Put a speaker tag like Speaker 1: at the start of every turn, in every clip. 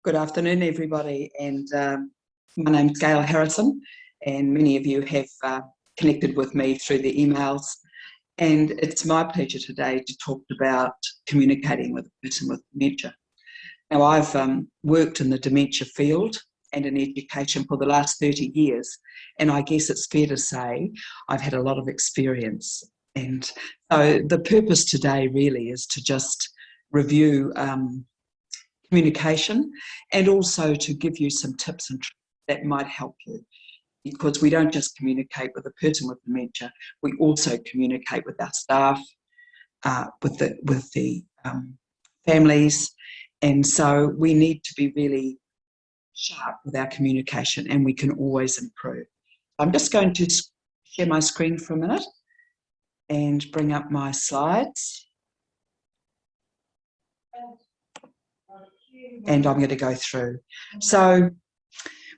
Speaker 1: Good afternoon, everybody, and my name's Gail Harrison, and many of you have connected with me through the emails, and it's my pleasure today to talk about communicating with a person with dementia. Now, I've worked in the dementia field and in education for the last 30 years, and I guess it's fair to say I've had a lot of experience. And so the purpose today really is to just review communication, and also to give you some tips and tricks that might help you, because we don't just communicate with a person with dementia, we also communicate with our staff, with the families, and so we need to be really sharp with our communication, and we can always improve. I'm just going to share my screen for a minute and bring up my slides. And I'm going to go through. So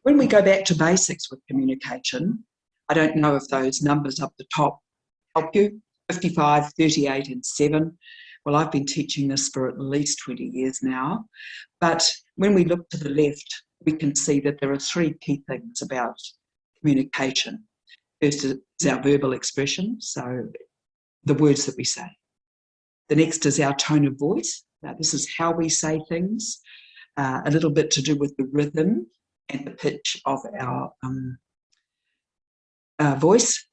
Speaker 1: when we go back to basics with communication, I don't know if those numbers up the top help you, 55, 38 and 7. Well, I've been teaching this for at least 20 years now. But when we look to the left, we can see that there are three key things about communication. First is our verbal expression, so the words that we say. The next is our tone of voice. Now, this is how we say things, a little bit to do with the rhythm and the pitch of our voice.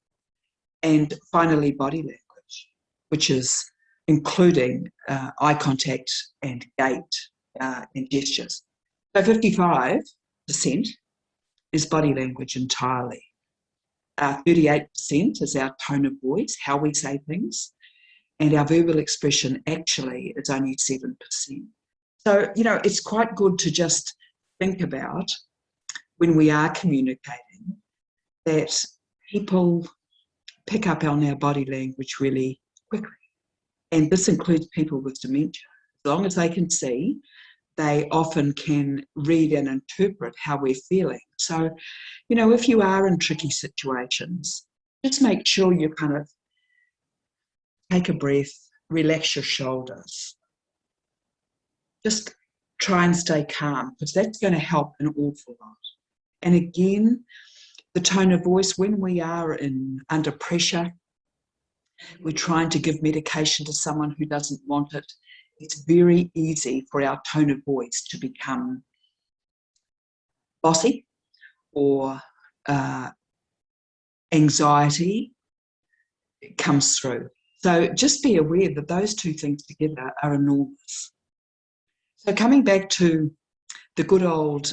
Speaker 1: And finally, body language, which is including eye contact and gait and gestures. So 55% is body language entirely. 38% is our tone of voice, how we say things. And our verbal expression actually is only 7%. So, you know, it's quite good to just think about when we are communicating that people pick up on our body language really quickly. And this includes people with dementia. As long as they can see, they often can read and interpret how we're feeling. So, you know, if you are in tricky situations, just make sure you kind of take a breath, relax your shoulders. Just try and stay calm, because that's going to help an awful lot. And again, the tone of voice, when we are under pressure, we're trying to give medication to someone who doesn't want it, it's very easy for our tone of voice to become bossy, or anxiety comes through. So just be aware that those two things together are enormous. So coming back to the good old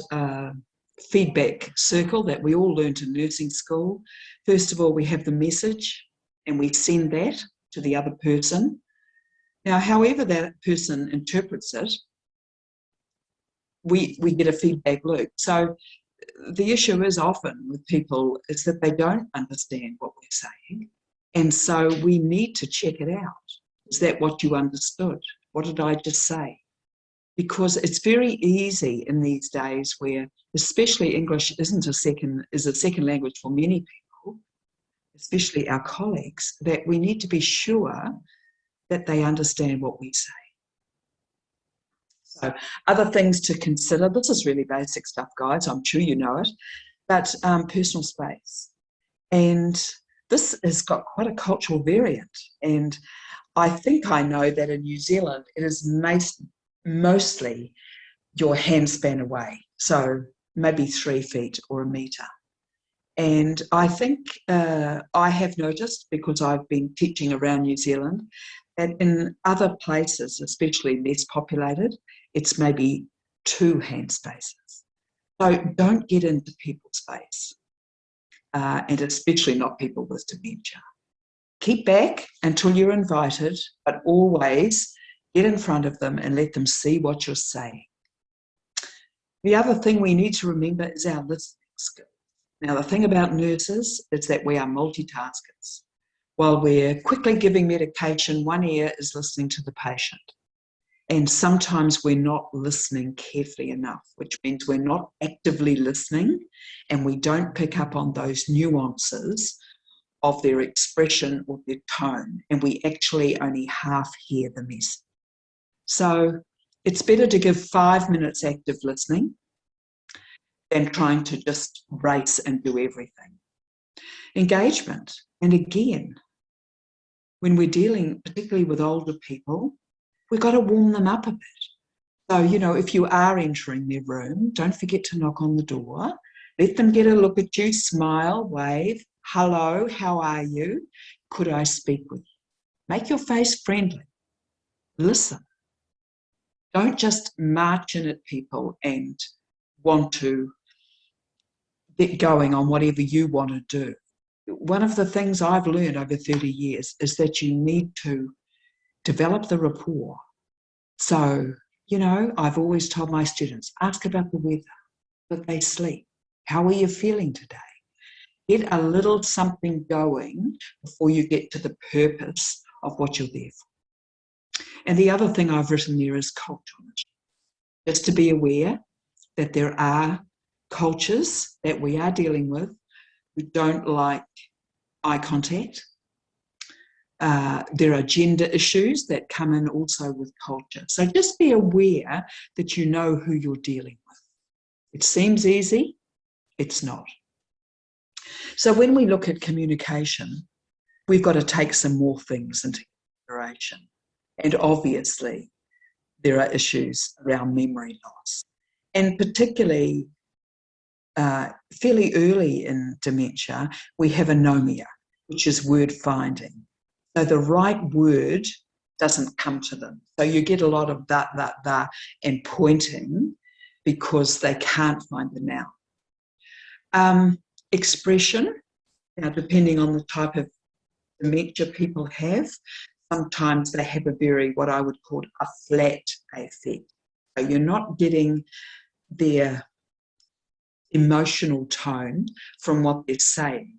Speaker 1: feedback circle that we all learned in nursing school, first of all, we have the message and we send that to the other person. Now, however that person interprets it, we get a feedback loop. So the issue is often with people is that they don't understand what we're saying. And so we need to check it out. Is that what you understood? What did I just say? Because it's very easy in these days where, especially English is a second language for many people, especially our colleagues, that we need to be sure that they understand what we say. So other things to consider, this is really basic stuff, guys, I'm sure you know it, but personal space. And this has got quite a cultural variant, and I think I know that in New Zealand it is mostly your hand span away, so maybe 3 feet or 1 metre. And I think I have noticed, because I've been teaching around New Zealand, that in other places, especially less populated, it's maybe 2 hand spaces. So don't get into people's space. And especially not people with dementia. Keep back until you're invited, but always get in front of them and let them see what you're saying. The other thing we need to remember is our listening skills. Now, the thing about nurses is that we are multitaskers. While we're quickly giving medication, one ear is listening to the patient. And sometimes we're not listening carefully enough, which means we're not actively listening, and we don't pick up on those nuances of their expression or their tone, and we actually only half hear the message. So It's better to give 5 minutes active listening than trying to just race and do everything. Engagement. And again, when we're dealing particularly with older people, we've got to warm them up a bit. So, you know, if you are entering their room, don't forget to knock on the door. Let them get a look at you, smile, wave, hello, how are you? Could I speak with you? Make your face friendly. Listen. Don't just march in at people and want to get going on whatever you want to do. One of the things I've learned over 30 years is that you need to develop the rapport. So, you know, I've always told my students, ask about the weather, that they sleep. How are you feeling today? Get a little something going before you get to the purpose of what you're there for. And the other thing I've written there is culture. Just to be aware that there are cultures that we are dealing with who don't like eye contact. There are gender issues that come in also with culture. So just be aware that you know who you're dealing with. It seems easy, it's not. So when we look at communication, we've got to take some more things into consideration. And obviously, there are issues around memory loss. And particularly, fairly early in dementia, we have anomia, which is word finding. So the right word doesn't come to them. So you get a lot of that, and pointing because they can't find the noun. Expression, now depending on the type of dementia people have, sometimes they have a very, what I would call a flat affect. So you're not getting their emotional tone from what they're saying.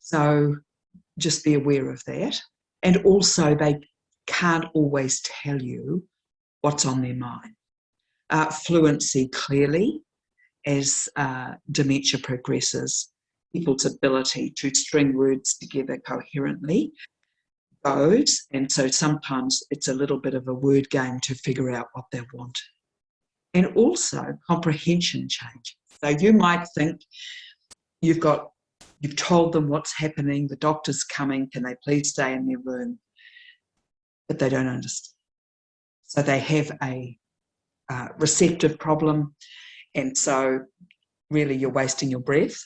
Speaker 1: So just be aware of that. And also they can't always tell you what's on their mind. Fluency, clearly, as dementia progresses, people's ability to string words together coherently goes, and so sometimes it's a little bit of a word game to figure out what they want. And also comprehension changes. So you might think you've told them what's happening, the doctor's coming, can they please stay in their room? But they don't understand. So they have a receptive problem, and so really you're wasting your breath.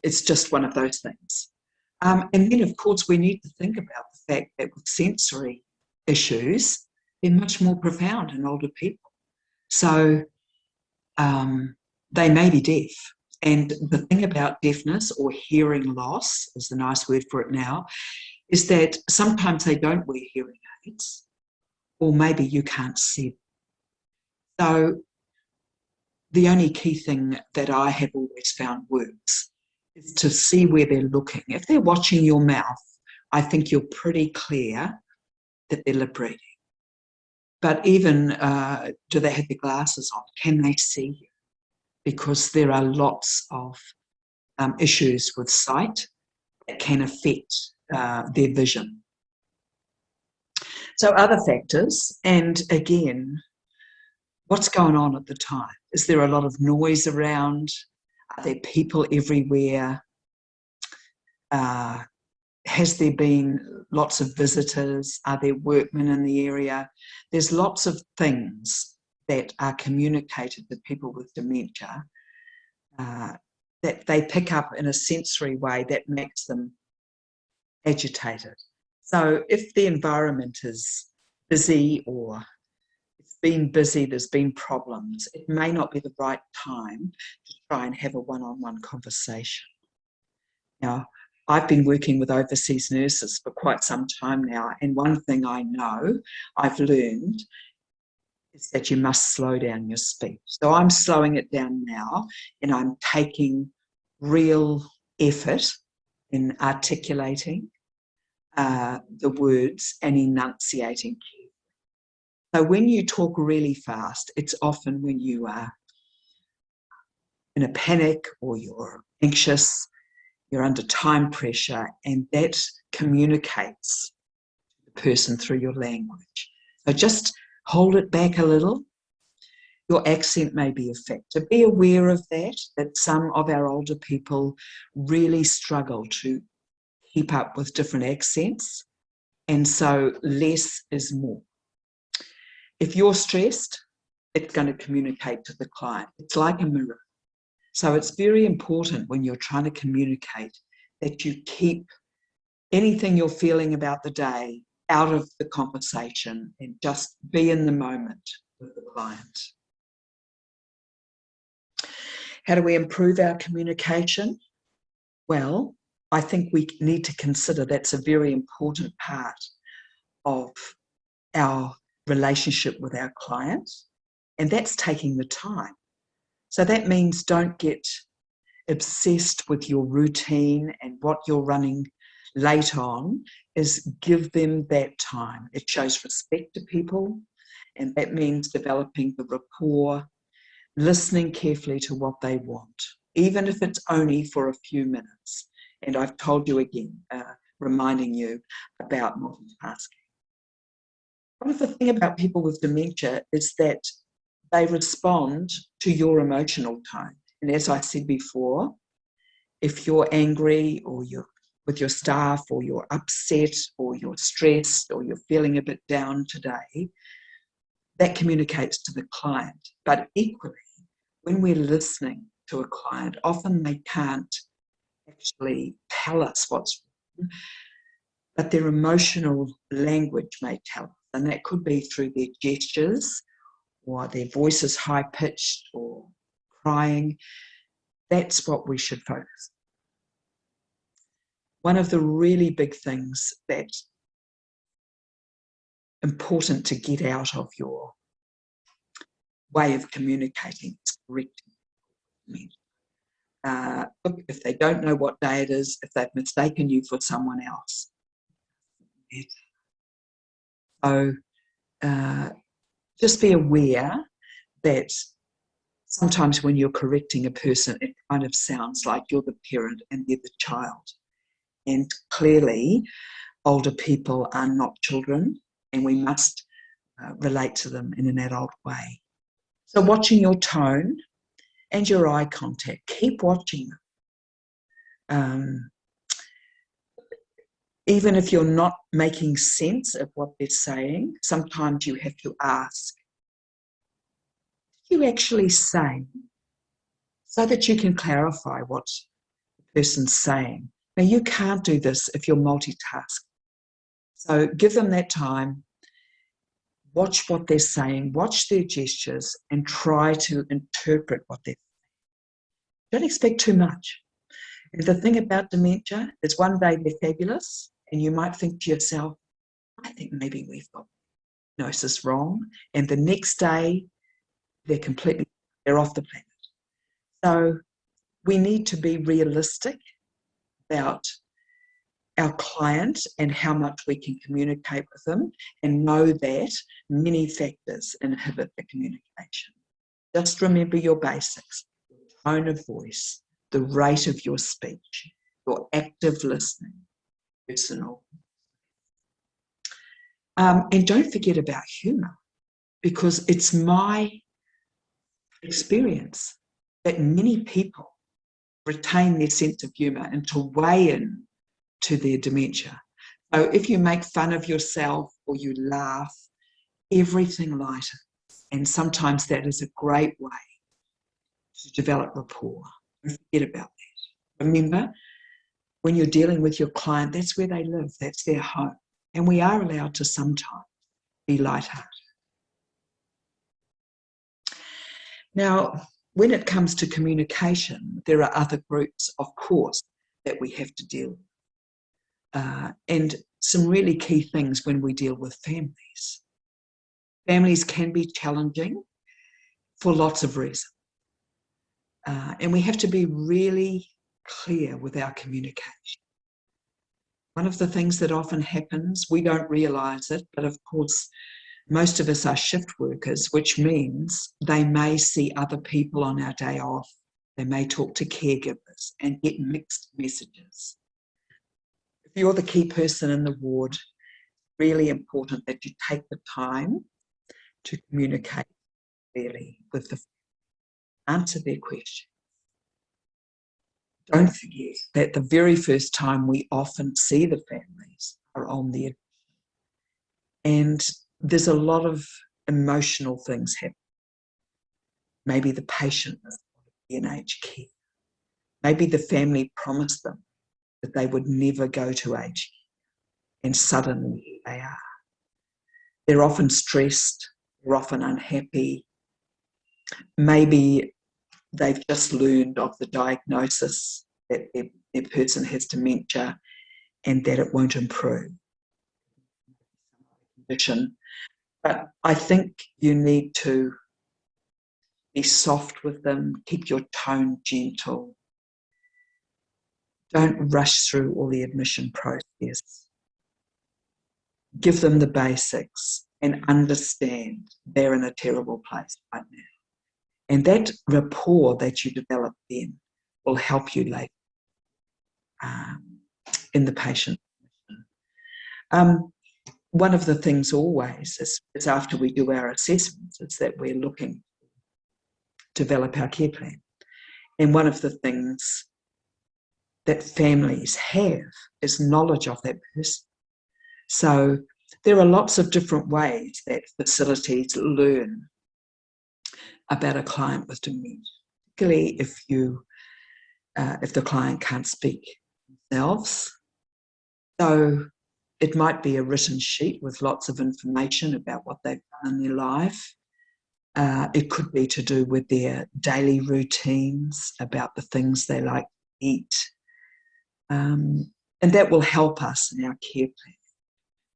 Speaker 1: It's just one of those things. And then, of course, we need to think about the fact that with sensory issues, they're much more profound in older people. So they may be deaf. And the thing about deafness, or hearing loss is the nice word for it now, is that sometimes they don't wear hearing aids, or maybe you can't see them. So the only key thing that I have always found works is to see where they're looking. If they're watching your mouth, I think you're pretty clear that they're lip reading. But even, do they have their glasses on? Can they see you? Because there are lots of issues with sight that can affect their vision. So other factors, and again, what's going on at the time? Is there a lot of noise around? Are there people everywhere? Has there been lots of visitors? Are there workmen in the area? There's lots of things that are communicated to people with dementia that they pick up in a sensory way that makes them agitated. So if the environment is busy, or it's been busy, there's been problems, it may not be the right time to try and have a one-on-one conversation. Now, I've been working with overseas nurses for quite some time now, and one thing I know I've learned is that you must slow down your speech. So I'm slowing it down now, and I'm taking real effort in articulating the words and enunciating. So when you talk really fast, it's often when you are in a panic, or you're anxious, you're under time pressure, and that communicates to the person through your language. So just hold it back a little. Your accent may be affected. Be aware of that some of our older people really struggle to keep up with different accents, and so less is more. If you're stressed, it's going to communicate to the client. It's like a mirror. So it's very important when you're trying to communicate that you keep anything you're feeling about the day out of the conversation and just be in the moment with the client. How do we improve our communication? Well, I think we need to consider that's a very important part of our relationship with our clients, and that's taking the time. So that means don't get obsessed with your routine and what you're running late on, is give them that time. It shows respect to people, and that means developing the rapport, listening carefully to what they want, even if it's only for a few minutes. And I've told you again, reminding you about multitasking. One of the things about people with dementia is that they respond to your emotional tone. And as I said before, if you're angry or you're with your staff or you're upset or you're stressed or you're feeling a bit down today, that communicates to the client. But equally, when we're listening to a client, often they can't actually tell us what's wrong, but their emotional language may tell us. And that could be through their gestures, or their voice is high-pitched or crying. That's what we should focus on. One of the really big things that's important to get out of your way of communicating is correcting me. Look, if they don't know what day it is, if they've mistaken you for someone else. So just be aware that sometimes when you're correcting a person, it kind of sounds like you're the parent and they're the child. And clearly, older people are not children, and we must relate to them in an adult way. So watching your tone and your eye contact, keep watching them. Even if you're not making sense of what they're saying, sometimes you have to ask, did you actually say? So that you can clarify what the person's saying. Now, you can't do this if you're multitasking. So give them that time, watch what they're saying, watch their gestures, and try to interpret what they're saying. Don't expect too much. And the thing about dementia is one day they're fabulous, and you might think to yourself, I think maybe we've got diagnosis wrong, and the next day they're off the planet. So we need to be realistic about our client and how much we can communicate with them, and know that many factors inhibit the communication. Just remember your basics: tone of voice, the rate of your speech, your active listening, personal. And don't forget about humour, because it's my experience that many people retain their sense of humour and to weigh in to their dementia. So if you make fun of yourself or you laugh, everything lightens. And sometimes that is a great way to develop rapport. Don't forget about that. Remember, when you're dealing with your client, that's where they live, that's their home. And we are allowed to sometimes be lighthearted. Now, when it comes to communication, there are other groups, of course, that we have to deal with. And some really key things when we deal with families. Families can be challenging for lots of reasons. And we have to be really clear with our communication. One of the things that often happens, we don't realise it, but of course, most of us are shift workers, which means they may see other people on our day off. They may talk to caregivers and get mixed messages. If you're the key person in the ward, really important that you take the time to communicate clearly with the answer their question. Don't forget that the very first time we often see the families are on their, and there's a lot of emotional things happen. Maybe the patient is in aged care. Maybe the family promised them that they would never go to aged care, and suddenly they are. They're often stressed, they're often unhappy. Maybe they've just learned of the diagnosis that their person has dementia and that it won't improve. But I think you need to be soft with them, keep your tone gentle. Don't rush through all the admission process. Give them the basics and understand they're in a terrible place right now. And that rapport that you develop then will help you later in the patient. One of the things always is after we do our assessments is that we're looking to develop our care plan. And one of the things that families have is knowledge of that person. So there are lots of different ways that facilities learn about a client with dementia, particularly if the client can't speak themselves. So it might be a written sheet with lots of information about what they've done in their life. It could be to do with their daily routines, about the things they like to eat. And that will help us in our care plan.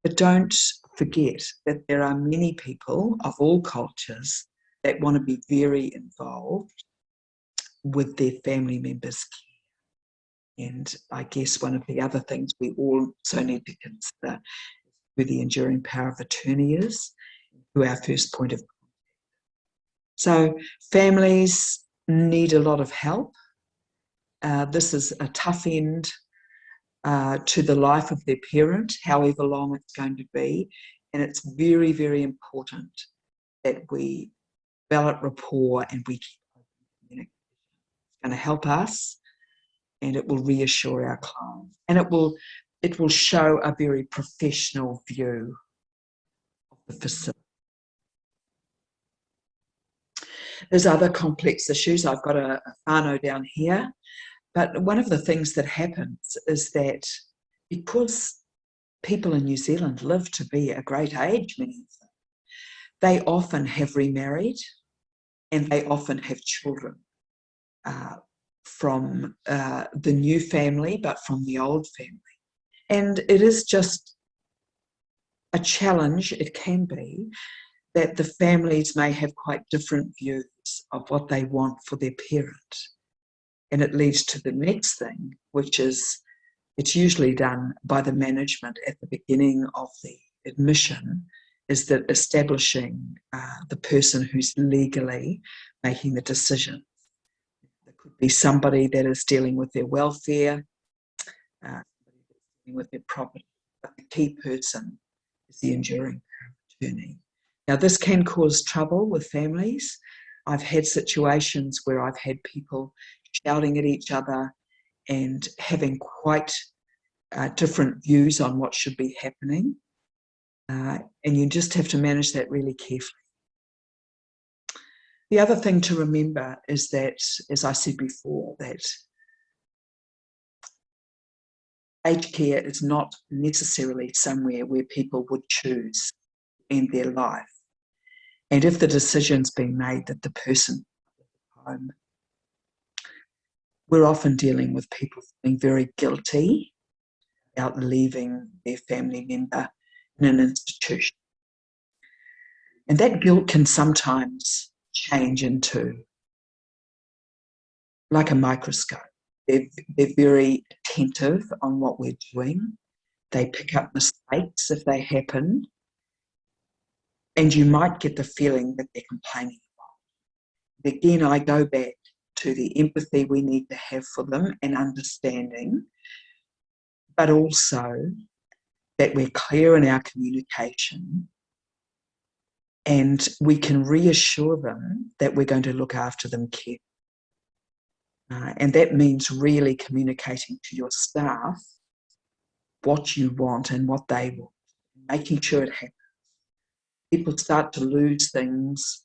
Speaker 1: But don't forget that there are many people of all cultures that want to be very involved with their family members' care. And I guess one of the other things we also need to consider is who the enduring power of attorney is, who our first point of contact. So families need a lot of help. This is a tough end to the life of their parent, however long it's going to be. And it's very, very important that we develop rapport and we keep open communication. It's going to help us and it will reassure our clients. And it will show a very professional view of the facility. There's other complex issues. I've got a whānau down here. But one of the things that happens is that because people in New Zealand live to be a great age, many of them, they often have remarried and they often have children from the new family, but from the old family. And it is just a challenge, it can be, that the families may have quite different views of what they want for their parent. And it leads to the next thing, which is it's usually done by the management at the beginning of the admission, is that establishing the person who's legally making the decision. There could be somebody that is dealing with their welfare, somebody that's dealing with their property, but the key person is the enduring power of attorney. Now, this can cause trouble with families. I've had situations where I've had people shouting at each other and having quite different views on what should be happening. And you just have to manage that really carefully. The other thing to remember is that, as I said before, that aged care is not necessarily somewhere where people would choose to end their life. And if the decision's been made that the person is home, we're often dealing with people feeling very guilty about leaving their family member in an institution. And that guilt can sometimes change into like a microscope. They're very attentive on what we're doing. They pick up mistakes if they happen. And you might get the feeling that they're complaining a lot. Again, I go back to the empathy we need to have for them and understanding, but also that we're clear in our communication, and we can reassure them that we're going to look after them carefully. And that means really communicating to your staff what you want and what they want, making sure it happens. People start to lose things,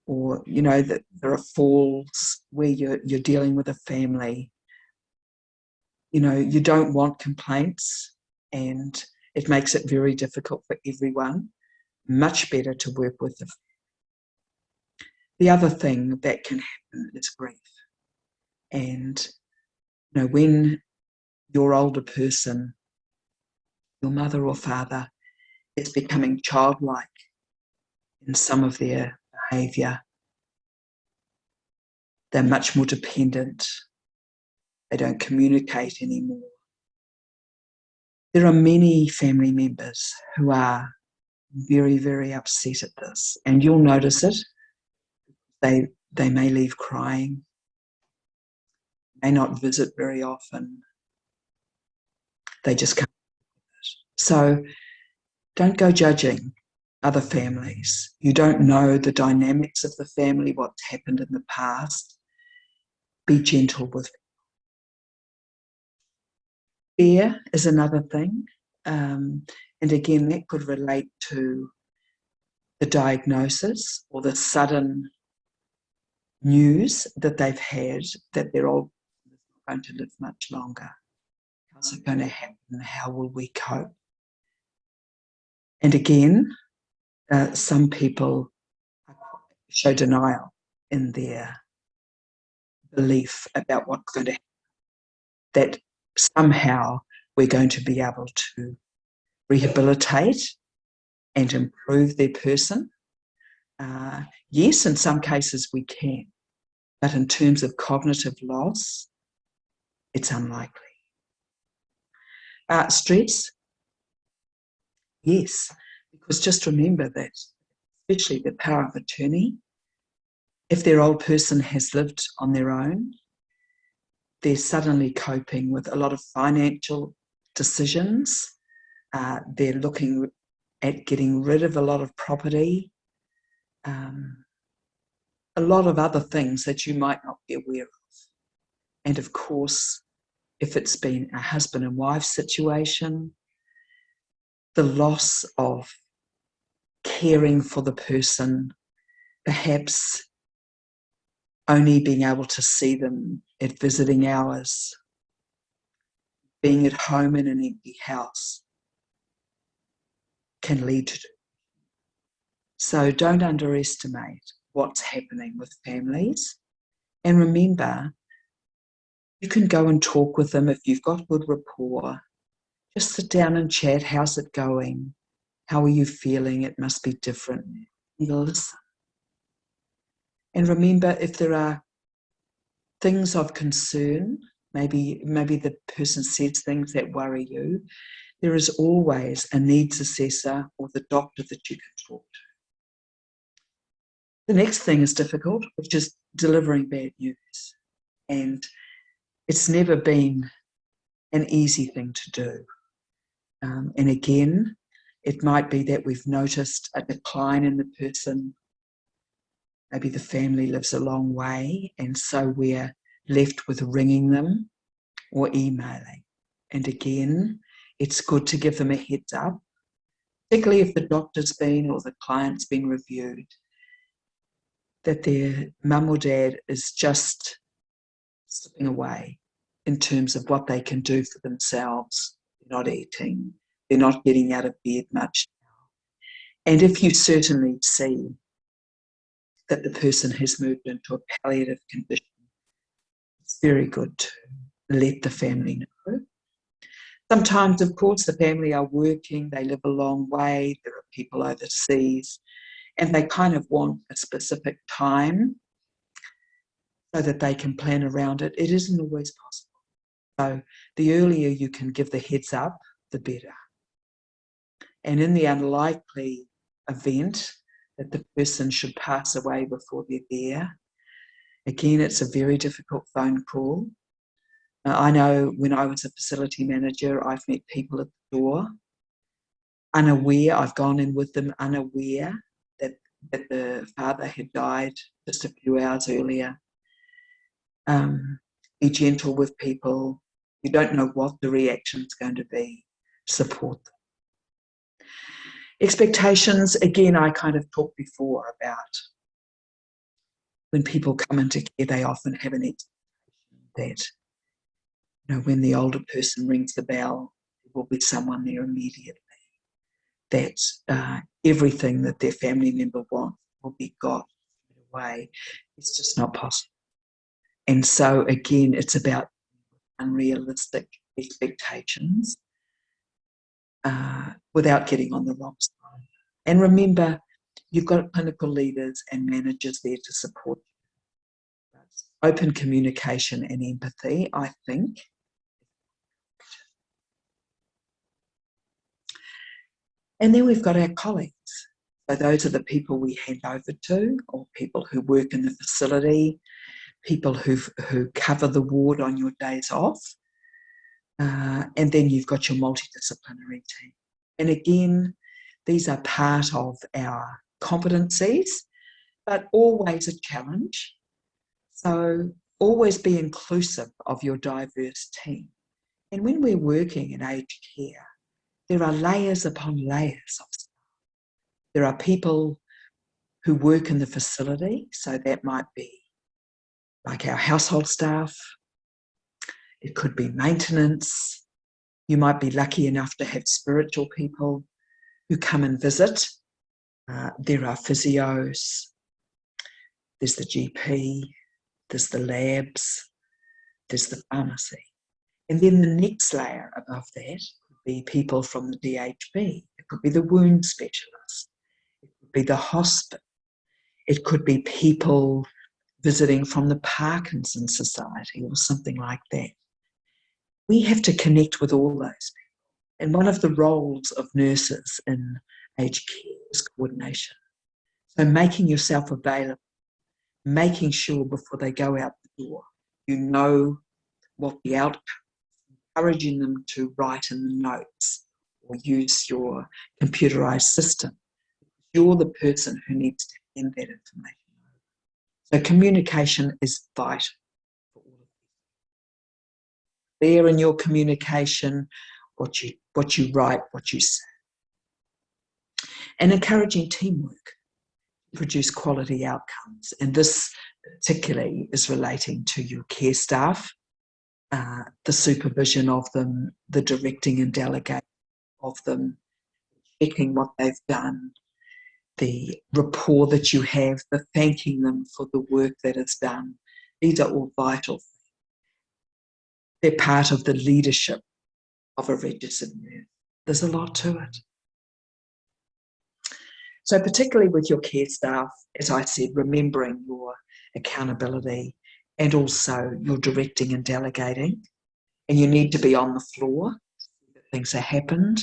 Speaker 1: or, you know, that there are falls where you're dealing with a family. You know, you don't want complaints, and it makes it very difficult for everyone. Much better to work with them. The other thing that can happen is grief. And, you know, when your older person, your mother or father, is becoming childlike in some of their behaviour, they're much more dependent. They don't communicate anymore. There are many family members who are very, very upset at this, and you'll notice it. They may leave crying, may not visit very often. They just can't. So don't go judging other families. You don't know the dynamics of the family, what's happened in the past. Be gentle with them. Fear is another thing. And again, that could relate to the diagnosis or the sudden news that they've had that they're all going to live much longer. How's it going to happen? How will we cope? And again, some people show denial in their belief about what's going to happen, that somehow we're going to be able to rehabilitate and improve their person. Yes, in some cases we can, but in terms of cognitive loss, it's unlikely. Stress, yes, because just remember that, especially the power of attorney, if their old person has lived on their own, they're suddenly coping with a lot of financial decisions. They're looking at getting rid of a lot of property, a lot of other things that you might not be aware of. And of course, if it's been a husband and wife situation, the loss of caring for the person, perhaps only being able to see them at visiting hours, being at home in an empty house, can lead to. So don't underestimate what's happening with families. And remember, you can go and talk with them if you've got good rapport. Just sit down and chat. How's it going? How are you feeling? It must be different. And listen. And remember, if there are things of concern, maybe the person says things that worry you, there is always a needs assessor or the doctor that you can talk to. The next thing is difficult, which is delivering bad news. And it's never been an easy thing to do. And again, it might be that we've noticed a decline in the person. Maybe the family lives a long way, and so we're left with ringing them or emailing. And again, it's good to give them a heads up, particularly if the doctor's been or the client's been reviewed, that their mum or dad is just slipping away in terms of what they can do for themselves. They're not eating, they're not getting out of bed much now. And if you certainly see that the person has moved into a palliative condition, it's very good to let the family know. Sometimes, of course, the family are working, they live a long way, there are people overseas, and they kind of want a specific time so that they can plan around it. It isn't always possible. So the earlier you can give the heads up, the better. And in the unlikely event that the person should pass away before they're there, again, it's a very difficult phone call. I know when I was a facility manager, I've met people at the door unaware. I've gone in with them unaware that the father had died just a few hours earlier. Be gentle with people. You don't know what the reaction's going to be. Support them. Expectations, again, I kind of talked before about when people come into care, they often have an expectation that, when the older person rings the bell, there will be someone there immediately. That everything that their family member wants will be got away. It's just not possible. And so, again, it's about unrealistic expectations without getting on the wrong side. And remember, you've got clinical leaders and managers there to support you. Open communication and empathy, I think. And then we've got our colleagues. So those are the people we hand over to, or people who work in the facility, people who cover the ward on your days off. And then you've got your multidisciplinary team. And again, these are part of our competencies, but always a challenge. So always be inclusive of your diverse team. And when we're working in aged care, there are layers upon layers of staff. There are people who work in the facility, so that might be like our household staff. It could be maintenance. You might be lucky enough to have spiritual people who come and visit. There are physios. There's the GP. There's the labs. There's the pharmacy. And then the next layer above that could be people from the DHB. It could be the wound specialist. It could be the hospice. It could be people visiting from the Parkinson's Society or something like that. We have to connect with all those people. And one of the roles of nurses in aged care is coordination. So making yourself available, making sure before they go out the door, you know what the outcome is, encouraging them to write in the notes or use your computerized system. You're the person who needs to hand that information over. So communication is vital for all of this. There in your communication, what you write, what you say. And encouraging teamwork to produce quality outcomes. And this particularly is relating to your care staff, the supervision of them, the directing and delegating of them, checking what they've done, the rapport that you have, the thanking them for the work that is done. These are all vital. They're part of the leadership of a registered nurse. There's a lot to it. So particularly with your care staff, as I said, remembering your accountability and also your directing and delegating. And you need to be on the floor, that things have happened,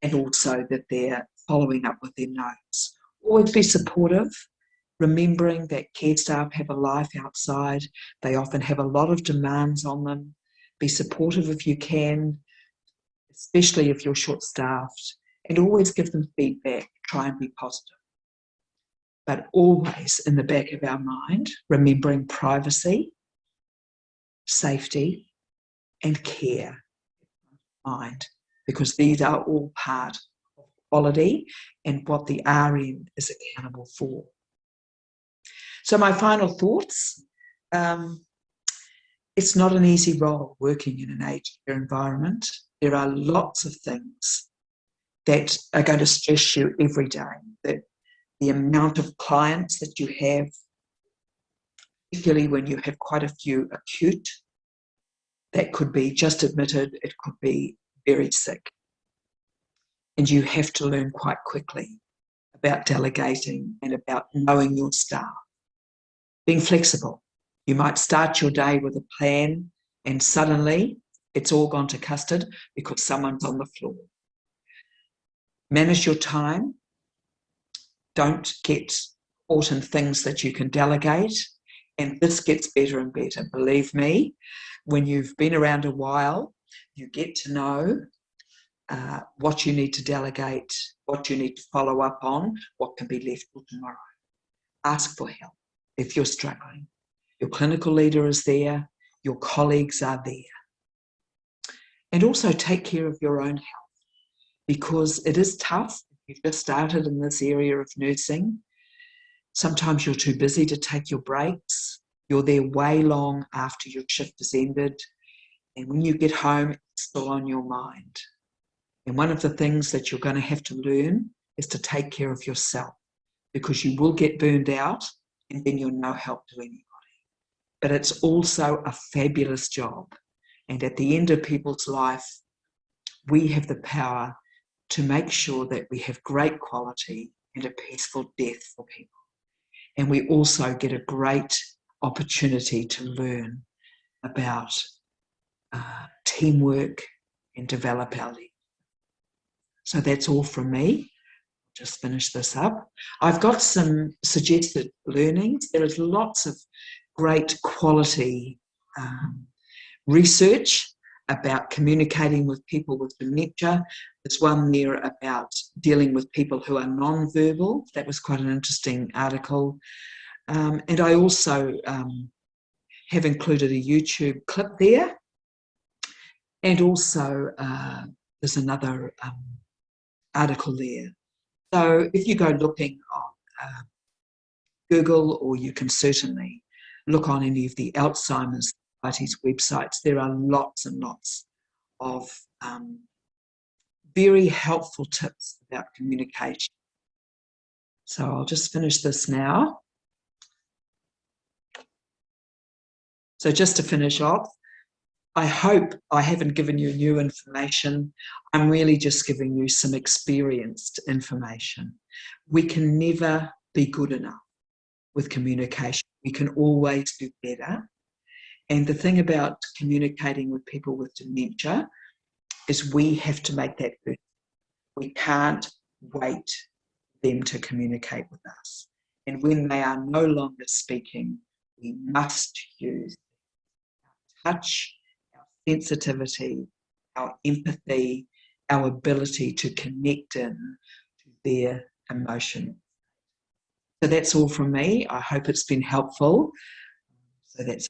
Speaker 1: and also that they're following up with their notes. Always be supportive, remembering that care staff have a life outside. They often have a lot of demands on them. Be supportive if you can, especially if you're short-staffed, and always give them feedback. Try and be positive. But always in the back of our mind, remembering privacy, safety, and care in mind, because these are all part of quality and what the RM is accountable for. So my final thoughts, it's not an easy role working in an aged care environment. There are lots of things that are going to stress you every day. The amount of clients that you have, particularly when you have quite a few acute, that could be just admitted, it could be very sick. And you have to learn quite quickly about delegating and about knowing your staff. Being flexible. You might start your day with a plan and suddenly it's all gone to custard because someone's on the floor. Manage your time. Don't get caught in things that you can delegate. And this gets better and better. Believe me, when you've been around a while, you get to know what you need to delegate, what you need to follow up on, what can be left for tomorrow. Ask for help if you're struggling. Your clinical leader is there, your colleagues are there. And also take care of your own health, because it is tough. You've just started in this area of nursing. Sometimes you're too busy to take your breaks. You're there way long after your shift has ended. And when you get home, it's still on your mind. And one of the things that you're going to have to learn is to take care of yourself, because you will get burned out and then you're no help to anybody. But it's also a fabulous job. And at the end of people's life, we have the power to make sure that we have great quality and a peaceful death for people. And we also get a great opportunity to learn about teamwork and develop our leaders. So that's all from me. Just finish this up. I've got some suggested learnings. There is lots of great quality research about communicating with people with dementia. There's one there about dealing with people who are non-verbal. That was quite an interesting article. And I also have included a YouTube clip there. And also there's another article there. So if you go looking on Google, or you can certainly look on any of the Alzheimer's Society's websites, there are lots and lots of very helpful tips about communication. So I'll just finish this now. So just to finish off, I hope I haven't given you new information. I'm really just giving you some experienced information. We can never be good enough with communication. We can always do better. And the thing about communicating with people with dementia is we have to make that good. We can't wait for them to communicate with us. And when they are no longer speaking, we must use our touch, sensitivity, our empathy, our ability to connect in to their emotion. So that's all from me. I hope it's been helpful. So that's